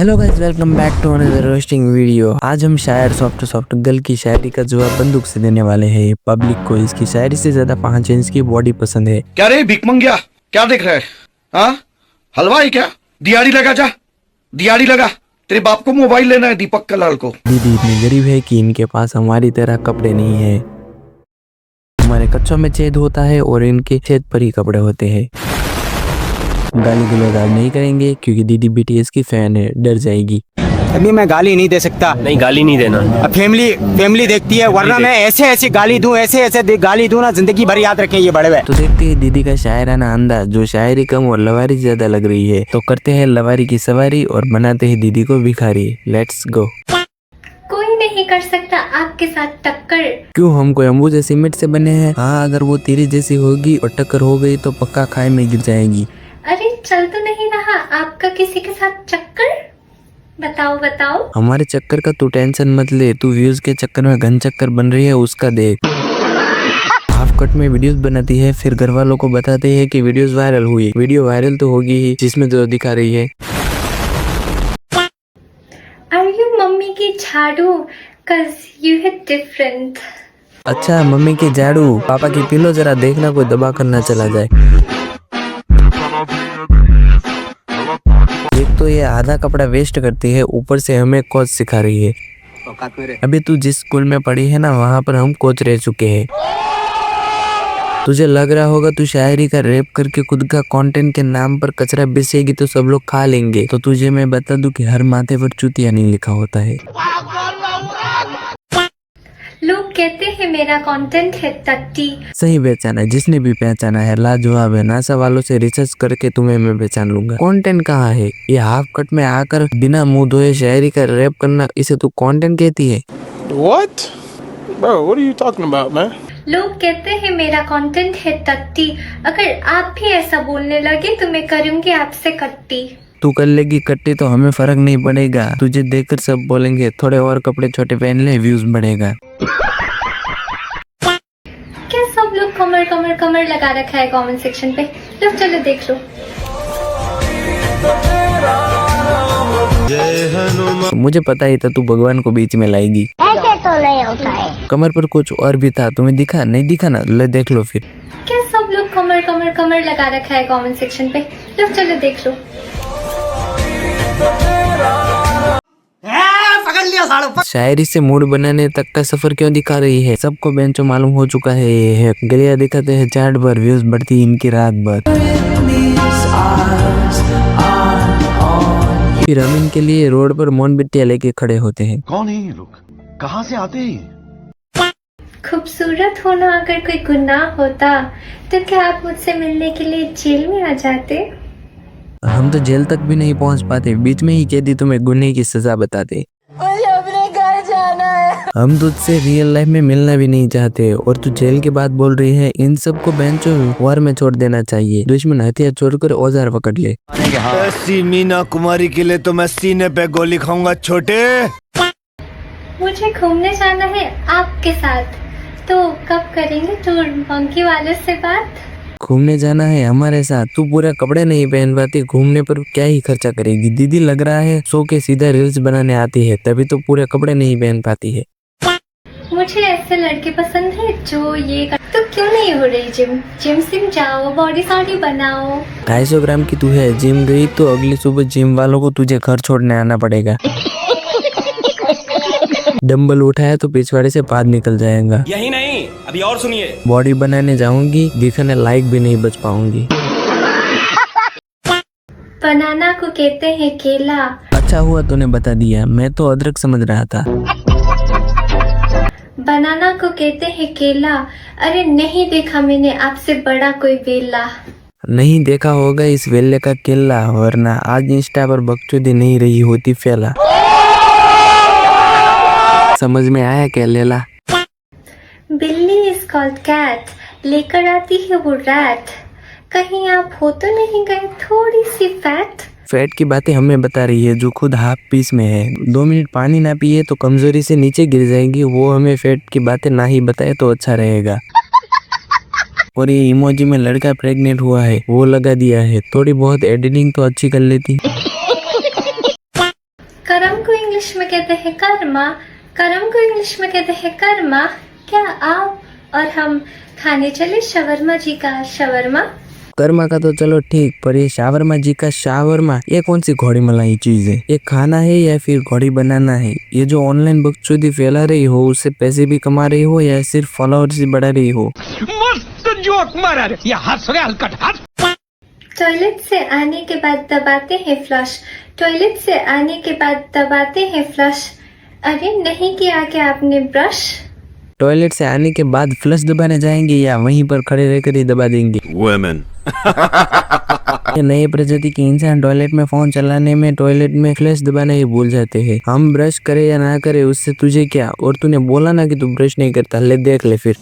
Hello guys, welcome back to another roasting video. आज हम शायर सॉफ्ट गर्ल की शायरी का जवाब बंदूक से देने वाले हैं। पब्लिक को इसकी शायरी से ज्यादा 5 इंच की बॉडी पसंद है। क्या रे भिकमंगिया, क्या देख रहा है? हाँ, हलवाई क्या? दिहाड़ी लगा, जा दिहाड़ी लगा। तेरे बाप को मोबाइल लेना है, दीपक कलाल को। दीदी इतनी गरीब है कि इनके पास हमारी तरह कपड़े नहीं है। हमारे कच्चों में छेद होता है और इनके छेद पर ही कपड़े होते हैं। गाली गलौज आज नहीं करेंगे क्योंकि दीदी बीटीएस की फैन है, डर जाएगी। अभी मैं गाली नहीं दे सकता। नहीं, गाली नहीं देना। अब फैमिली देखती है, वरना मैं ऐसे गाली दूं, ऐसे गाली दूं ना, जिंदगी भर याद रखें ये बड़े हुए। तो देखते हैं दीदी का शायराना अंदाज, जो शायरी कम और लवारी ज्यादा लग रही है। तो करते हैं लवारी की सवारी और बनाते हैं दीदी को भिखारी। Let's go. कोई नहीं कर सकता आपके साथ टक्कर। क्यों, हम कोई अंबुजे सीमेंट से बने हैं? हाँ, अगर वो तेरी जैसी होगी और टक्कर हो गई तो पक्का खाई में गिर जाएगी। अरे चल तो नहीं रहा आपका किसी के साथ चक्कर? बताओ बताओ। हमारे चक्कर का तू टेंशन मत ले, तू व्यूज के चक्कर में घन चक्कर बन रही है, उसका देख। हाफ कट में वीडियोस बनाती है, फिर घर वालों को बताते हैं कि वीडियोस वायरल हुई। वीडियो वायरल तो होगी ही, जिसमें जो दिखा रही है। आर यू मम्मी की झाड़ू? Cause you hit different। अच्छा, मम्मी की झाड़ू, पापा की पिलो, जरा देखना कोई दबा कर ना चला जाए। एक तो ये आधा कपड़ा वेस्ट करती है, ऊपर से हमें कोच सिखा रही है। अभी तू जिस स्कूल में पढ़ी है ना, वहाँ पर हम कोच रह चुके हैं। तुझे लग रहा होगा तू शायरी का रैप करके खुद का कंटेंट के नाम पर कचरा बेचेगी तो सब लोग खा लेंगे। तो तुझे मैं बता दूं कि हर माथे पर चूतिया नहीं लिखा होता है। लोग कहते हैं मेरा कंटेंट है टट्टी। सही पहचाना है, जिसने भी पहचाना है लाजवाब है। नासा वालों से रिसर्च करके तुम्हें मैं पहचान लूंगा। कंटेंट कहाँ है? ये हाफ कट में आकर बिना मुंह धोए शायरी का रैप करना, इसे तू कंटेंट कहती है? What? Bro, what are you talking about, man? लोग कहते हैं मेरा कंटेंट है टट्टी। अगर आप भी ऐसा बोलने लगे तो मैं करूंगी आपसे कट्टी। तू कर लेगी कट्टी तो हमें फर्क नहीं पड़ेगा। तुझे देखकर सब बोलेंगे थोड़े और कपड़े छोटे पहन ले, व्यूज बढ़ेगा। क्या सब लोग कमर कमर कमर लगा रखा है कमेंट सेक्शन पे? लो चलो देख लो। मुझे पता ही था तू भगवान को बीच में लाएगी। ऐसे तो नहीं होता है। कमर पर कुछ और भी था, तुम्हें दिखा नहीं दिखा ना? ले देख लो फिर। क्या सब लोग कमर कमर कमर लगा रखा है कमेंट सेक्शन पे? लो चलो देख लो। शायरी से मूड बनाने तक का सफर क्यों दिखा रही है? सबको बेंचो मालूम हो चुका है ये है। गलियां दिखाते हैं चार्ट भर, व्यूज बढ़ती इनकी रात भर। फिर हम इनके लिए रोड पर मोमबत्तियां लेके खड़े होते हैं। कौन है ये लोग? कहाँ से आते हैं? खूबसूरत होना अगर कोई गुनाह होता तो क्या आप मुझसे मिलने के लिए जेल में आ जाते? हम तो जेल तक भी नहीं पहुंच पाते, बीच में ही कैदी तुम्हें गुनाह की सजा बताते। मुझे अपने घर जाना है। हम तुझसे रियल लाइफ में मिलना भी नहीं चाहते और तू जेल के बाद बोल रही है इन सबको बेंचो वार में छोड़ देना चाहिए। दुश्मन हथियार छोड़कर औजार पकड़ ले। ऐसी मीना कुमारी के लिए तो मैं सीने पे गोली खाऊंगा छोटे। मुझे घूमने जाना है आपके साथ, तो कब करेंगे टूर मंकी वाले से बात? घूमने जाना है हमारे साथ? तू पूरा कपड़े नहीं पहन पाती, घूमने पर क्या ही खर्चा करेगी? दीदी लग रहा है सो के सीधा रील्स बनाने आती है, तभी तो पूरे कपड़े नहीं पहन पाती है। मुझे ऐसे लड़के पसंद है जो ये तो क्यों नहीं हो रही जिम सिम जाओ, बॉडी सॉडी बनाओ। 250 ग्राम की तू है, जिम गई तो अगली सुबह जिम वालों को तुझे घर छोड़ने आना पड़ेगा। डंबल उठाया तो पिछवाड़े से पाद निकल जाएगा। यही नहीं, अभी और सुनिए। बॉडी बनाने जाऊंगी, दिखने लायक भी नहीं बच पाऊंगी। बनाना को कहते हैं केला। अच्छा हुआ तूने बता दिया, मैं तो अदरक समझ रहा था। बनाना को कहते हैं केला। अरे नहीं देखा मैंने आपसे बड़ा कोई वेला। नहीं देखा होगा इस वेले का केला, वरना आज इंस्टा पर बकचोदी नहीं रही होती फैला। समझ में आया क्या लेला? बिल्ली इज कॉल्ड कैट, लेकर आती है वो रैट। कहीं आप हो तो नहीं गए थोड़ी सी फैट? फैट की बातें हमें बता रही है जो खुद हाफ पीस में है। 2 मिनट पानी ना पिए तो कमजोरी से नीचे गिर जाएगी। वो हमें फैट की बातें ना ही बताए तो अच्छा रहेगा। और ये इमोजी में लड़का प्रेग्नेंट हुआ है वो लगा दिया है। थोड़ी बहुत एडिटिंग तो अच्छी कर लेती। कर्म को इंग्लिश में कहते हैं कर्मा, कर्म को इंग्लिश में कहते हैं कर्मा। क्या आप और हम खाने चले शवरमा जी का शवरमा? कर्मा का तो चलो ठीक, पर ये शावरमा जी का शावरमा ये कौन सी घोड़ी मलाई चीज है? ये खाना है या फिर घोड़ी बनाना है? ये जो ऑनलाइन बकचोदी फैला रही हो उससे पैसे भी कमा रही हो या सिर्फ फॉलोअर्स ही बढ़ा रही हो? टॉयलेट से आने के बाद दबाते हैं फ्लश, टॉयलेट से आने के बाद दबाते हैं फ्लश। अरे नहीं किया क्या आपने ब्रश? टॉयलेट से आने के बाद फ्लश दबाने जाएंगे या वहीं पर खड़े रहकर ही दबा देंगे? ये नए प्रजाति के इंसान टॉयलेट में फोन चलाने में टॉयलेट में फ्लश दबाना ही भूल जाते हैं। हम ब्रश करे या ना करे उससे तुझे क्या? और तूने बोला ना कि तू ब्रश नहीं करता, ले देख ले फिर।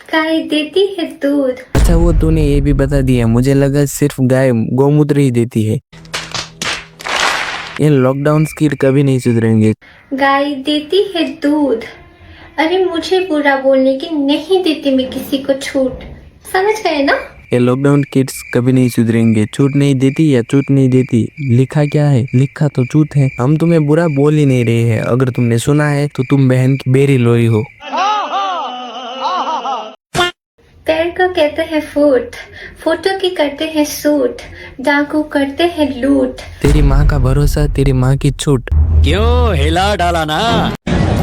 गाय देती है दूध। अच्छा वो तूने ये भी बता दिया, मुझे लगा सिर्फ गाय गौमूत्र ही देती है। ये लॉकडाउन की कभी नहीं सुधरेंगे। गाय देती है दूध। अरे मुझे बुरा बोलने की नहीं देती मैं किसी को छूट, समझ गए ना? ये लॉकडाउन किड्स कभी नहीं सुधरेंगे। छूट नहीं देती या छूट नहीं देती, लिखा क्या है? लिखा तो छूट है। हम तुम्हें बुरा बोल ही नहीं रहे हैं, अगर तुमने सुना है तो तुम बहन की बेरी लोई हो। पैर को कहते हैं फुट, फोटो की करते हैं सूट, डाकू करते हैं लूट। तेरी माँ का भरोसा, तेरी माँ की छूट। क्यों हिला डाला ना?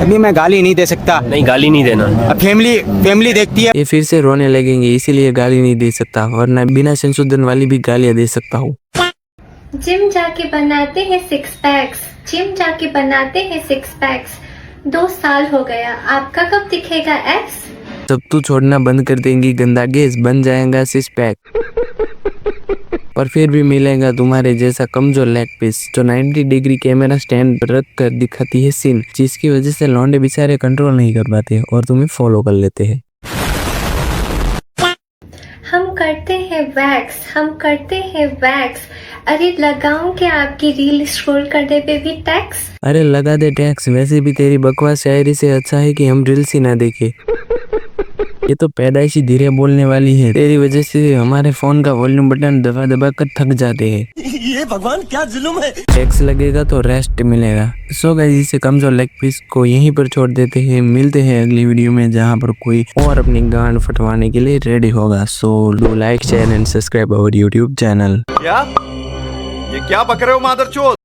अभी मैं गाली नहीं दे सकता, नहीं गाली नहीं देना। अब फैमिली देखती है। ये फिर से रोने लगेंगे, इसीलिए गाली नहीं दे सकता, वरना बिना संशोधन वाली भी गालियाँ दे सकता हूँ। जिम जाके बनाते हैं सिक्स पैक्स, जिम जाके बनाते हैं सिक्स पैक्स। 2 साल हो गया, आपका कब दिखेगा एक्स? जब तू छोड़ना बंद कर देंगी गंदा गैस, बन जाएगा सिक्स पैक। पर फिर भी मिलेगा तुम्हारे जैसा कमजोर लेग पीस जो 90 डिग्री कैमरा स्टैंड पर रख कर दिखाती है सीन, जिसकी वजह से लौंडे बेचारे कंट्रोल नहीं कर पाते और तुम्हें फॉलो कर लेते हैं। हम करते हैं वैक्स, हम करते हैं वैक्स। अरे लगाऊं क्या आपकी रील स्क्रॉल करने पे भी टैक्स? अरे लगा दे टैक्स, वैसे भी तेरी बकवास शायरी से अच्छा है कि हम रील्स ही ना देखे। ये तो पैदाइशी धीरे बोलने वाली है, तेरी वजह से हमारे फोन का वॉल्यूम बटन दबा दबा कर थक जाते हैं। ये भगवान क्या जुल्म है। टैक्स लगेगा तो रेस्ट मिलेगा। सो गाइस इसे कमजोर लेग पीस को यहीं पर छोड़ देते हैं, मिलते हैं अगली वीडियो में जहां पर कोई और अपनी गांड फटवाने के लिए रेडी होगा। So do like share and subscribe our YouTube channel. क्या ये क्या बक रहे हो मादरचोद?